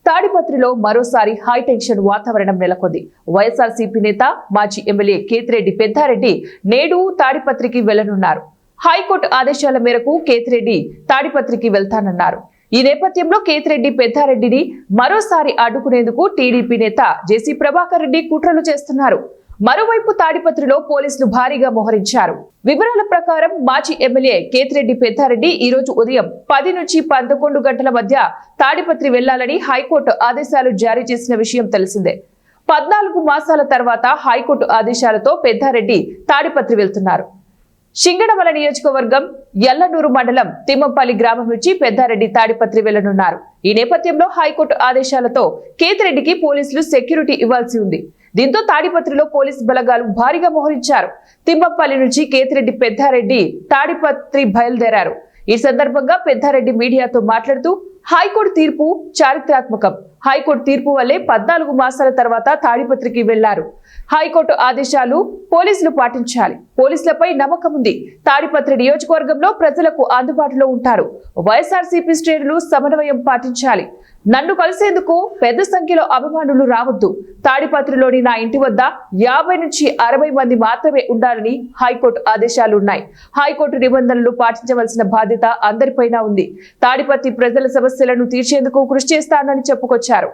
తాడిపత్రిలో మరోసారి హైటెన్షన్ వాతావరణం నెలకొంది. వైఎస్ఆర్సీపీ నేత మాజీ ఎమ్మెల్యే కేతిరెడ్డి పెద్దారెడ్డి నేడు తాడిపత్రికి వెళ్లనున్నారు. హైకోర్టు ఆదేశాల మేరకు కేతిరెడ్డి తాడిపత్రికి వెళ్తానన్నారు. ఈ నేపథ్యంలో కేతిరెడ్డి పెద్దారెడ్డిని మరోసారి అడ్డుకునేందుకు టీడీపీ నేత జేసీ ప్రభాకర్ రెడ్డి కుట్రలు చేస్తున్నారు. మరోవైపు తాడిపత్రిలో పోలీసులు భారీగా మోహరించారు. వివరాల ప్రకారం మాజీ ఎమ్మెల్యే కేతిరెడ్డి పెద్దారెడ్డి ఈ రోజు ఉదయం 10 నుంచి 11 గంటల మధ్య తాడిపత్రి వెళ్లాలని హైకోర్టు ఆదేశాలు జారీ చేసిన విషయం తెలిసిందే. 14 మాసాల తర్వాత హైకోర్టు ఆదేశాలతో పెద్దారెడ్డి తాడిపత్రి వెళ్తున్నారు. సింగనమల నియోజకవర్గం యల్లనూరు మండలం తిమ్మంపల్లి గ్రామం నుంచి పెద్దారెడ్డి తాడిపత్రి వెళ్లనున్నారు. ఈ నేపథ్యంలో హైకోర్టు ఆదేశాలతో కేతిరెడ్డికి పోలీసులు సెక్యూరిటీ ఇవ్వాల్సి ఉంది. దీంతో తాడిపత్రిలో పోలీసు బలగాలు భారీగా మోహరించారు. తిమ్మంపల్లి నుంచి కేతిరెడ్డి పెద్దారెడ్డి తాడిపత్రి బయలుదేరారు. ఈ సందర్భంగా పెద్దారెడ్డి మీడియాతో మాట్లాడుతూ హైకోర్టు తీర్పు చారిత్రాత్మకం. హైకోర్టు తీర్పు వల్లే 14 మాసాల తర్వాత తాడిపత్రికి వెళ్లారు. హైకోర్టు ఆదేశాలు పోలీసులు పాటించాలి. పోలీసులపై నమ్మకం ఉంది. తాడిపత్రి నియోజకవర్గంలో ప్రజలకు అందుబాటులో ఉంటారు. వైఎస్ఆర్సీపీ శ్రేణులు సమన్వయం పాటించాలి. నన్ను కలిసేందుకు పెద్ద సంఖ్యలో అభిమానులు రావద్దు. తాడిపత్రిలోని నా ఇంటి వద్ద 50 నుంచి 60 మంది మాత్రమే ఉండాలని హైకోర్టు ఆదేశాలున్నాయి. హైకోర్టు నిబంధనలు పాటించవలసిన బాధ్యత అందరిపైన ఉంది. తాడిపత్రి ప్రజల సమస్యలను తీర్చేందుకు కృషి చేస్తానని చెప్పుకొచ్చారు.